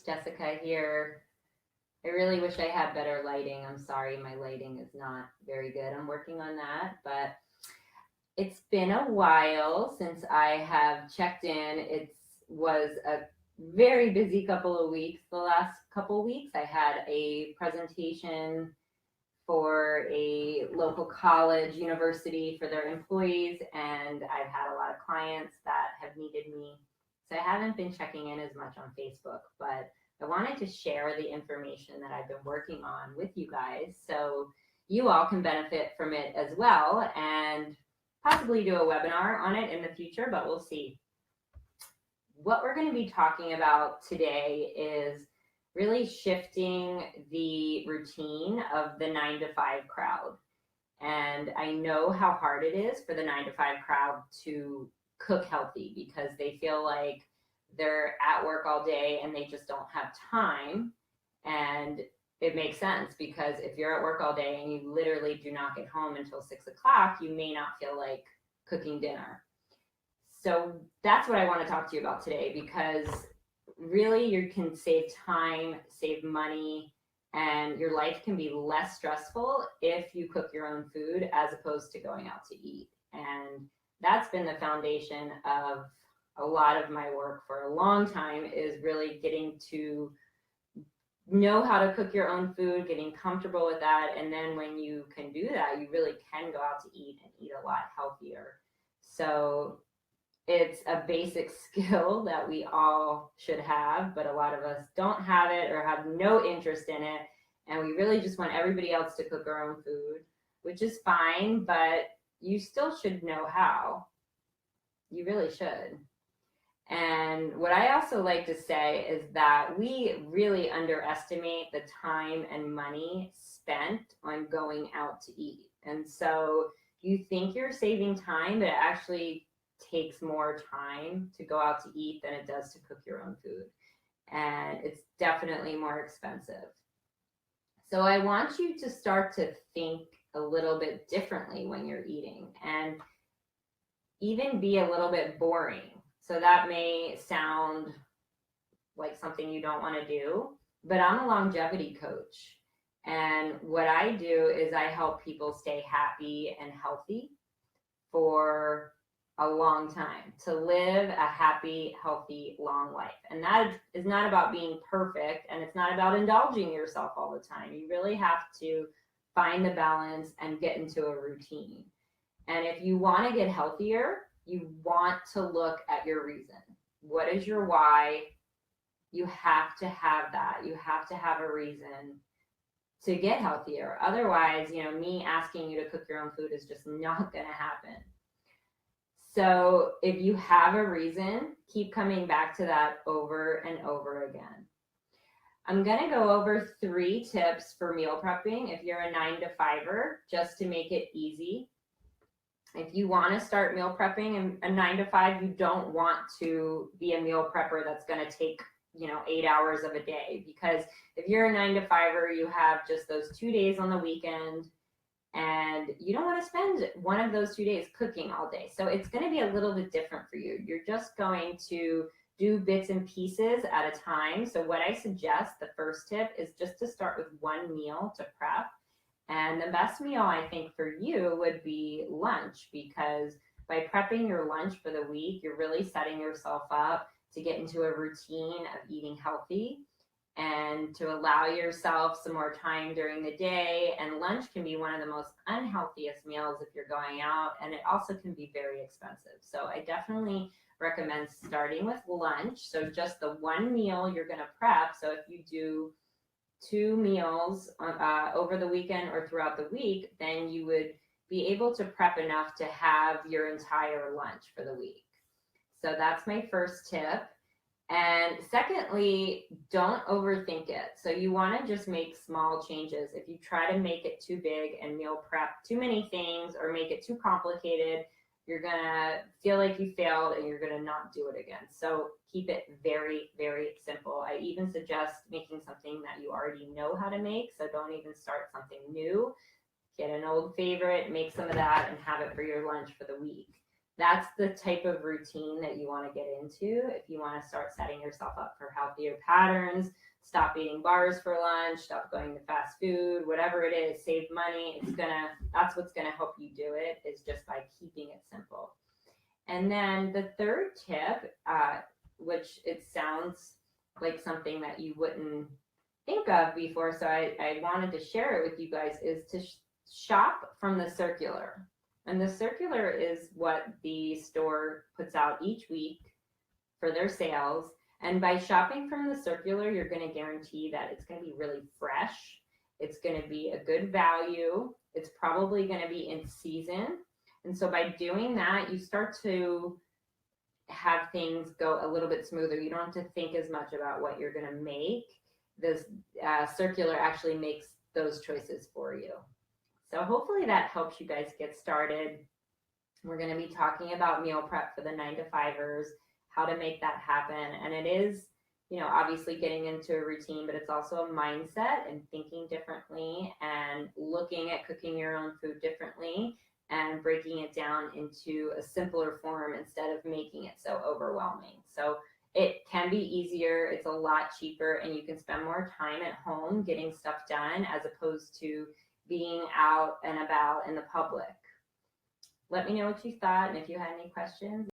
it's Jessica here. I really wish I had better lighting. I'm sorry, my lighting is not very good. I'm working on that, but it's been a while since I have checked in. It was a very busy couple of weeks. The last couple of weeks, I had a presentation for a local college university for their employees, and I've had a lot of clients that have needed me. So I haven't been checking in as much on Facebook, but I wanted to share the information that I've been working on with you guys so you all can benefit from it as well, and possibly do a webinar on it in the future, but we'll see. What we're going to be talking about today is really shifting the routine of the 9 to 5 crowd. And I know how hard it is for the 9 to 5 crowd to cook healthy because they feel like they're at work all day and they just don't have time. And it makes sense because if you're at work all day and you literally do not get home until 6 o'clock, you may not feel like cooking dinner. So that's what I want to talk to you about today, because really you can save time, save money, and your life can be less stressful if you cook your own food as opposed to going out to eat. And that's been the foundation of a lot of my work for a long time, is really getting to know how to cook your own food, getting comfortable with that. And then when you can do that, you really can go out to eat and eat a lot healthier. So it's a basic skill that we all should have, but a lot of us don't have it or have no interest in it. And we really just want everybody else to cook our own food, which is fine, but you still should know how. You really should. And what I also like to say is that we really underestimate the time and money spent on going out to eat. And so you think you're saving time, but it actually takes more time to go out to eat than it does to cook your own food. And it's definitely more expensive. So I want you to start to think a little bit differently when you're eating, and even be a little bit boring. So that may sound like something you don't want to do, but I'm a longevity coach. And what I do is I help people stay happy and healthy for a long time, to live a happy, healthy, long life. And that is not about being perfect, and it's not about indulging yourself all the time. You really have to find the balance and get into a routine. And if you want to get healthier, you want to look at your reason. What is your why? You have to have that. You have to have a reason to get healthier. Otherwise, me asking you to cook your own food is just not going to happen. So if you have a reason, keep coming back to that over and over again. I'm going to go over 3 tips for meal prepping if you're a 9 to 5er, just to make it easy. If you want to start meal prepping in a 9 to 5, you don't want to be a meal prepper that's going to take 8 hours of a day, because if you're a 9 to 5er, you have just those 2 days on the weekend, and you don't want to spend one of those 2 days cooking all day. So it's going to be a little bit different for you. You're just going to do bits and pieces at a time. So what I suggest, the first tip, is just to start with one meal to prep. And the best meal, I think, for you would be lunch, because by prepping your lunch for the week, you're really setting yourself up to get into a routine of eating healthy and to allow yourself some more time during the day. And lunch can be one of the most unhealthiest meals if you're going out, and it also can be very expensive. So I definitely recommend starting with lunch. So just the one meal you're going to prep. So if you do 2 meals over the weekend or throughout the week, then you would be able to prep enough to have your entire lunch for the week. So that's my first tip. And secondly, don't overthink it. So you want to just make small changes. If you try to make it too big and meal prep too many things or make it too complicated, you're going to feel like you failed and you're going to not do it again. So keep it very, very simple. I even suggest making something that you already know how to make. So don't even start something new. Get an old favorite, make some of that, and have it for your lunch for the week. that's the type of routine that you want to get into if you want to start setting yourself up for healthier patterns. Stop eating bars for lunch, stop going to fast food, whatever it is, save money. That's what's gonna help you do it, is just by keeping it simple. And then the third tip, which it sounds like something that you wouldn't think of before, so I wanted to share it with you guys, is to shop from the circular. And the circular is what the store puts out each week for their sales. And by shopping from the circular, you're going to guarantee that it's going to be really fresh. It's going to be a good value. It's probably going to be in season. And so by doing that, you start to have things go a little bit smoother. You don't have to think as much about what you're going to make. This circular actually makes those choices for you. So hopefully that helps you guys get started. We're going to be talking about meal prep for the 9-to-5ers, how to make that happen. And it is, obviously getting into a routine, but it's also a mindset and thinking differently and looking at cooking your own food differently and breaking it down into a simpler form instead of making it so overwhelming. So it can be easier, it's a lot cheaper, and you can spend more time at home getting stuff done as opposed to being out and about in the public. Let me know what you thought, and if you had any questions.